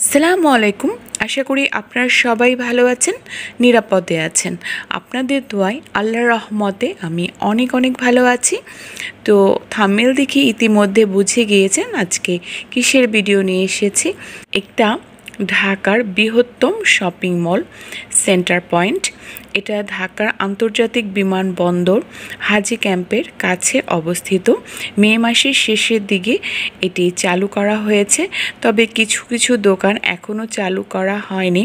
আসসালামু আলাইকুম। আশা করি আপনারা সবাই ভালো আছেন, নিরাপদে আছেন। আপনাদের দোয়ায় আল্লাহর রহমতে আমি অনেক অনেক ভালো আছি। তো থাম্বনেল দেখে ইতিমধ্যে বুঝে গিয়েছেন আজকে কিসের ভিডিও নিয়ে এসেছি। একটা ঢাকার বৃহত্তম শপিং মল সেন্টার পয়েন্ট। এটা ঢাকার আন্তর্জাতিক বিমানবন্দর হাজি ক্যাম্পের কাছে অবস্থিত। মে মাসের শেষের দিকে এটি চালু করা হয়েছে, তবে কিছু কিছু দোকান এখনও চালু করা হয়নি।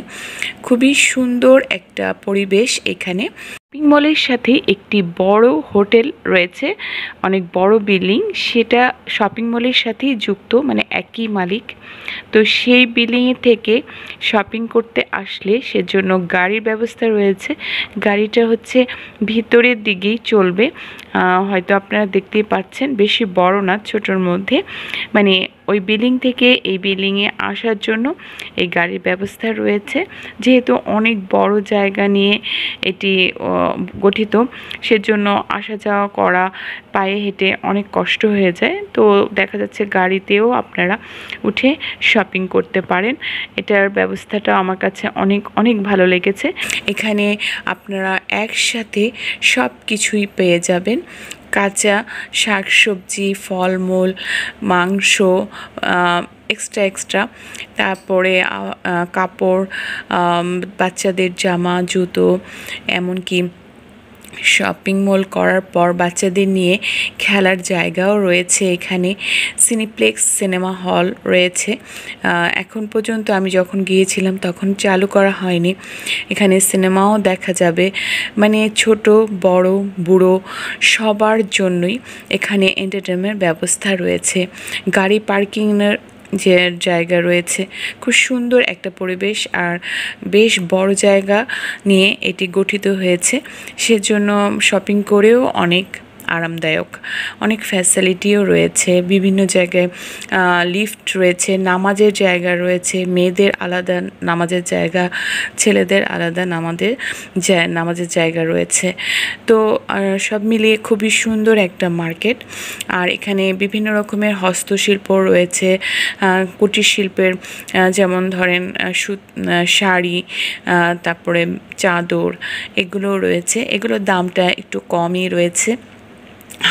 খুবই সুন্দর একটা পরিবেশ এখানে। শপিং মলের সাথে একটি বড় হোটেল রয়েছে, অনেক বড় বিল্ডিং, সেটা শপিং মলের সাথেই যুক্ত, মানে একই মালিক। তো সেই বিল্ডিংয়ে থেকে শপিং করতে আসলে সেজন্য গাড়ির ব্যবস্থা রয়েছে। গাড়িটা হচ্ছে ভিতরের দিকেই চলবে, হয়তো আপনারা দেখতেই পাচ্ছেন, বেশি বড় না, ছোটোর মধ্যে। মানে ওই বিল্ডিং থেকে এই বিল্ডিংয়ে আসার জন্য এই গাড়ির ব্যবস্থা রয়েছে। যেহেতু অনেক বড় জায়গা নিয়ে এটি গঠিত, সেজন্য আসা যাওয়া করা পায়ে হেঁটে অনেক কষ্ট হয়ে যায়। তো দেখা যাচ্ছে গাড়িতেও আপনারা উঠে শপিং করতে পারেন। এটার ব্যবস্থাটা আমার কাছে অনেক অনেক ভালো লেগেছে। এখানে আপনারা একসাথে সব কিছুই পেয়ে যাবেন, কাঁচা শাকসবজি, ফলমূল, মাংস, এক্সট্রা। তারপরে কাপড়, বাচ্চাদের জামা, জুতো, এমনকি শপিং মল করার পর বাচ্চাদের নিয়ে খেলার জায়গাও রয়েছে। এখানে সিনিপ্লেক্স সিনেমা হল রয়েছে। এখন পর্যন্ত আমি যখন গিয়েছিলাম তখন চালু করা হয়নি। এখানে সিনেমাও দেখা যাবে, মানে ছোট বড় বুড়ো সবার জন্যই এখানে এন্টারটেনমেন্ট ব্যবস্থা রয়েছে। গাড়ি পার্কিংয়ের যে জায়গা রয়েছে, খুব সুন্দর একটা পরিবেশ আর বেশ বড় জায়গা নিয়ে এটি গঠিত হয়েছে। সেজন্য শপিং করেও অনেক আরামদায়ক, অনেক ফ্যাসিলিটিও রয়েছে। বিভিন্ন জায়গায় লিফট রয়েছে, নামাজের জায়গা রয়েছে, মেয়েদের আলাদা নামাজের জায়গা, ছেলেদের আলাদা নামাজের জায়গা রয়েছে। তো সব মিলিয়ে খুবই সুন্দর একটা মার্কেট। আর এখানে বিভিন্ন রকমের হস্তশিল্প রয়েছে, কুটির শিল্পের, যেমন ধরেন শাড়ি, তারপরে চাদর, এগুলোও রয়েছে। এগুলোর দামটা একটু কমই রয়েছে।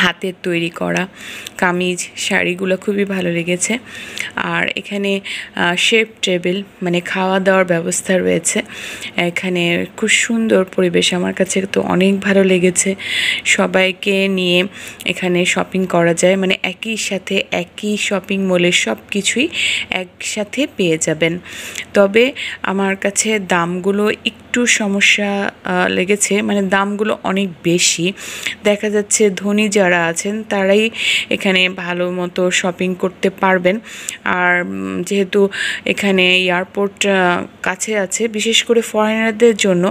হাতের তৈরি করা কামিজ, শাড়িগুলো খুবই ভালো লেগেছে। আর এখানে শেফ টেবিল, মানে খাওয়া দাওয়ার ব্যবস্থা রয়েছে। এখানে খুব সুন্দর পরিবেশ, আমার কাছে তো অনেক ভালো লেগেছে। সবাইকে নিয়ে এখানে শপিং করা যায়, মানে একই সাথে একই শপিং মলের সব কিছুই একসাথে পেয়ে যাবেন। তবে আমার কাছে দামগুলো একটু সমস্যা লেগেছে, মানে দামগুলো অনেক বেশি। দেখা যাচ্ছে ধনী যারা আছেন তারাই এখানে ভালো মতো শপিং করতে পারবেন। আর যেহেতু এখানে এয়ারপোর্ট কাছে আছে, বিশেষ করে ফরেনারদের জন্য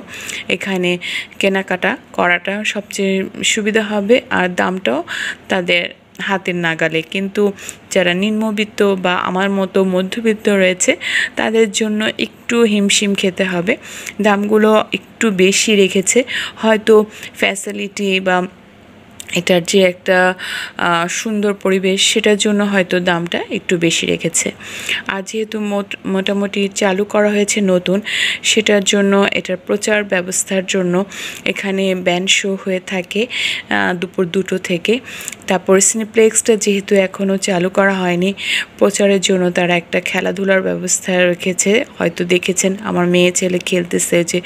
এখানে কেনাকাটা করাটা সবচেয়ে সুবিধা হবে, আর দামটাও তাদের হাতের নাগালে। কিন্তু যারা নিম্নবিত্ত বা আমার মতো মধ্যবিত্ত রয়েছে তাদের জন্য একটু হিমশিম খেতে হবে, দামগুলো একটু বেশি রেখেছে। হয়তো ফ্যাসিলিটি বা এটার যে একটা সুন্দর পরিবেশ, সেটার জন্য হয়তো দামটা একটু বেশি রেখেছে। আর যেহেতু মোটামুটি চালু করা হয়েছে নতুন, সেটার জন্য এটার প্রচার ব্যবস্থার জন্য এখানে ব্যান্ড শো হয়ে থাকে দুপুর 2টো থেকে। তারপর সিনিপ্লেক্সটা যেহেতু এখনও চালু করা হয়নি, প্রচারের জন্য তারা একটা খেলাধুলার ব্যবস্থা রেখেছে। হয়তো দেখেছেন আমার মেয়ে ছেলে খেলতেছে যে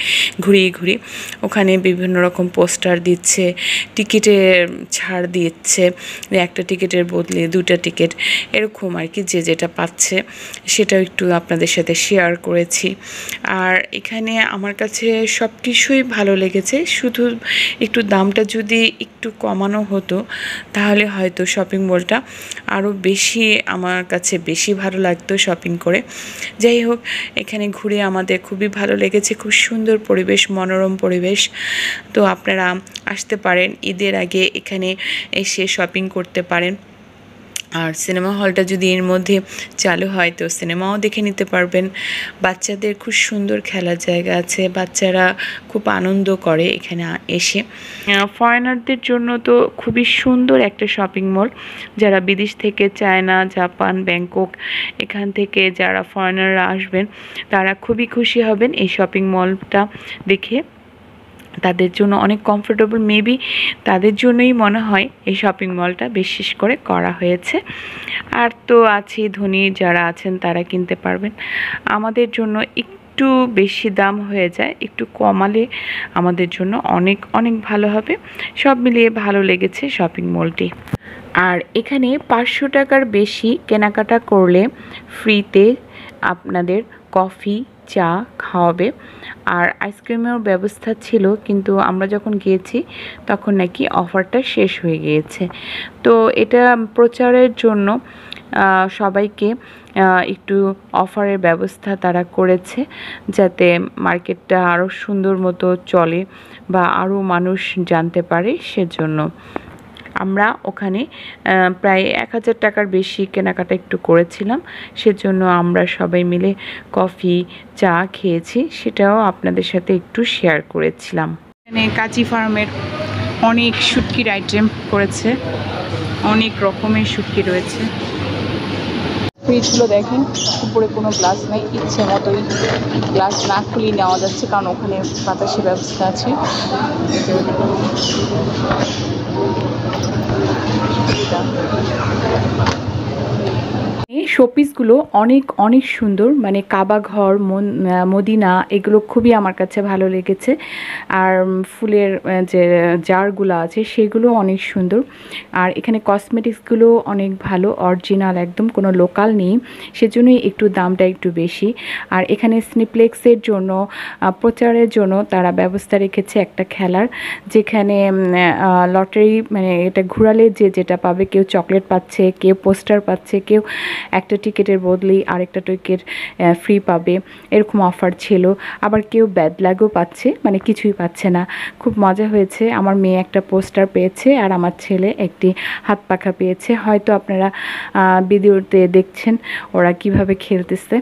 ঘুরিয়ে ঘুরিয়ে, ওখানে বিভিন্ন রকম পোস্টার দিচ্ছে, টিকিটের ছাড় দিচ্ছে, একটা টিকিটের বদলে 2টা টিকিট, এরকম আর কি, যে যেটা পাচ্ছে সেটাও একটু আপনাদের সাথে শেয়ার করেছি। আর এখানে আমার কাছে সব কিছুই ভালো লেগেছে, শুধু একটু দামটা যদি একটু কমানো হতো তাহলে হয়তো শপিং মলটা আরও বেশি আমার কাছে বেশি ভালো লাগতো শপিং করে। যাই হোক, এখানে ঘুরে আমাদের খুবই ভালো লেগেছে, খুব সুন্দর পরিবেশ, মনোরম পরিবেশ। তো আপনারা আসতে পারেন, ঈদের আগে এখানে এসে শপিং করতে পারেন। আর সিনেমা হলটা যদি এর মধ্যে চালু হয় তো সিনেমাও দেখে নিতে পারবেন। বাচ্চাদের খুব সুন্দর খেলার জায়গা আছে, বাচ্চারা খুব আনন্দ করে এখানে এসে। ফরেনারদের জন্য তো খুবই সুন্দর একটা শপিং মল। যারা বিদেশ থেকে, চায়না, জাপান, ব্যাংকক, এখান থেকে যারা ফরেনাররা আসবেন তারা খুবই খুশি হবেন এই শপিং মলটা দেখে। তাদের জন্য অনেক কমফোর্টেবল, মেবি তাদের জন্যই মনে হয় এই শপিং মলটা বিশেষ করে করা হয়েছে। আর তো আছে ধনী যারা আছেন তারা কিনতে পারবেন। আমাদের জন্য একটু বেশি দাম হয়ে যায়, একটু কমালে আমাদের জন্য অনেক অনেক ভালো হবে। সব মিলিয়ে ভালো লেগেছে শপিং মলটি। আর এখানে 500 টাকার বেশি কেনাকাটা করলে ফ্রিতে আপনাদের কফি, চা খাওয়াবে। আর আইসক্রিমের ব্যবস্থা ছিল, কিন্তু আমরা যখন গিয়েছি তখন নাকি অফারটা শেষ হয়ে গিয়েছে। তো এটা প্রচারের জন্য সবাইকে একটু অফারের ব্যবস্থা তারা করেছে, যাতে মার্কেটটা আরও সুন্দর মতো চলে বা আরও মানুষ জানতে পারে। সেজন্য আমরা ওখানে প্রায় 1000 টাকার বেশি কেনাকাটা একটু করেছিলাম। সেজন্য আমরা সবাই মিলে কফি, চা খেয়েছি, সেটাও আপনাদের সাথে একটু শেয়ার করেছিলাম। এখানে কাচি ফার্মের অনেক শুটকির আইটেম করেছে, অনেক রকমের শুটকি রয়েছে। ফ্রিজগুলো দেখেন, উপরে কোনো গ্লাস নেই, ইচ্ছে মতোই গ্লাস না খুলেই নেওয়া যাচ্ছে, কারণ ওখানে বাতাসের ব্যবস্থা আছে। এই শোপিসগুলো অনেক অনেক সুন্দর, মানে কাবা ঘর, মদিনা, এগুলো খুবই আমার কাছে ভালো লেগেছে। আর ফুলের যে জারগুলো আছে সেগুলো অনেক সুন্দর। আর এখানে কসমেটিক্সগুলো অনেক ভালো, অরিজিনাল একদম, কোনো লোকাল নেই, সেজন্যই একটু দামটা একটু বেশি। আর এখানে স্নিপ্লেক্সের জন্য প্রচারের জন্য তারা ব্যবস্থা রেখেছে একটা খেলার, যেখানে লটারি, মানে এটা ঘুরালে যেটা পাবে, কেউ চকলেট পাচ্ছে, কেউ পোস্টার পাচ্ছে, কেউ একটা টিকিটের বদলেই আরেকটা টিকিট ফ্রি পাবে, এরকম অফার ছিল। আবার কেউ ব্যাড লাগও পাচ্ছে, মানে কিছুই পাচ্ছে না। খুব মজা হয়েছে। আমার মেয়ে একটা পোস্টার পেয়েছে আর আমার ছেলে একটি হাত পাখা পেয়েছে। হয়তো আপনারা ভিডিওতে দেখছেন ওরা কিভাবে খেলতেছে।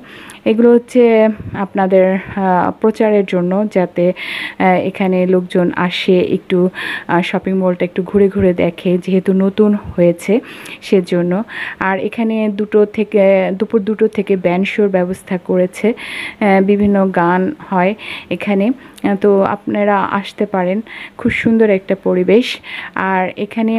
এগুলো হচ্ছে আপনাদের প্রচারের জন্য, যাতে এখানে লোকজন আসে, একটু শপিং মলটা একটু ঘুরে ঘুরে দেখে, যেহেতু নতুন হয়েছে সেজন্য। আর এখানে দুপুর 2টো থেকে ব্যান্ড শোর ব্যবস্থা করেছে, বিভিন্ন গান হয় এখানে। তো আপনারা আসতে পারেন, খুব সুন্দর একটা পরিবেশ। আর এখানে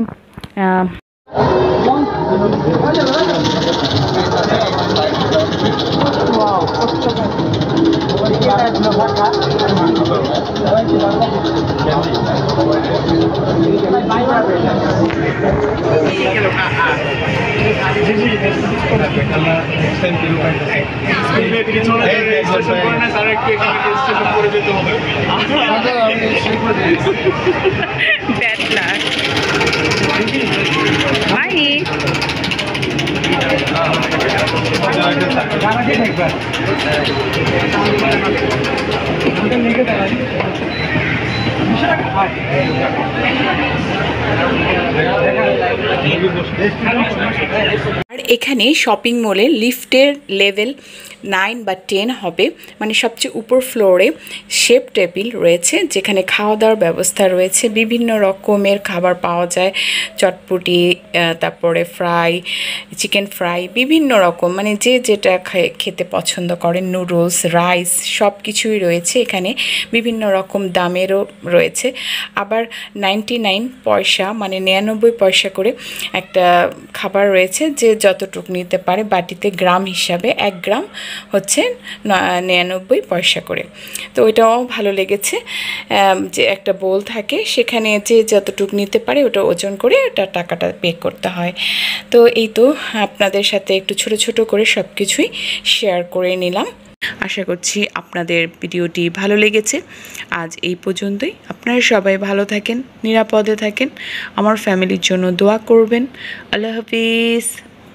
ব্যাড লাক। আর এখানে শপিং মলে লিফটের লেভেল 9 বা 10 হবে, মানে সবচেয়ে উপর ফ্লোরে শেফ টেবিল রয়েছে, যেখানে খাওয়া দাওয়ার ব্যবস্থা রয়েছে। বিভিন্ন রকমের খাবার পাওয়া যায়, চটপটি, তারপরে ফ্রাই, চিকেন ফ্রাই, বিভিন্ন রকম, মানে যে যেটা খেতে পছন্দ করেন, নুডলস, রাইস, সব কিছুই রয়েছে এখানে। বিভিন্ন রকম দামেরও রয়েছে। আবার 99 পয়সা, মানে 99 পয়সা করে একটা খাবার রয়েছে, যে যতটুকু নিতে পারে বাটিতে, গ্রাম হিসাবে 1 গ্রাম হচ্ছে 99 পয়সা করে। তো ওইটাও ভালো লেগেছে, যে একটা বোল থাকে, সেখানে যে যতটুকু নিতে পারে ওটা ওজন করে ওটা টাকাটা পে করতে হয়। তো এই তো আপনাদের সাথে একটু ছোট ছোট করে সব কিছুই শেয়ার করে নিলাম। আশা করছি আপনাদের ভিডিওটি ভালো লেগেছে। আজ এই পর্যন্তই। আপনারা সবাই ভালো থাকেন, নিরাপদে থাকেন, আমার ফ্যামিলির জন্য দোয়া করবেন। আল্লাহ হাফিজ।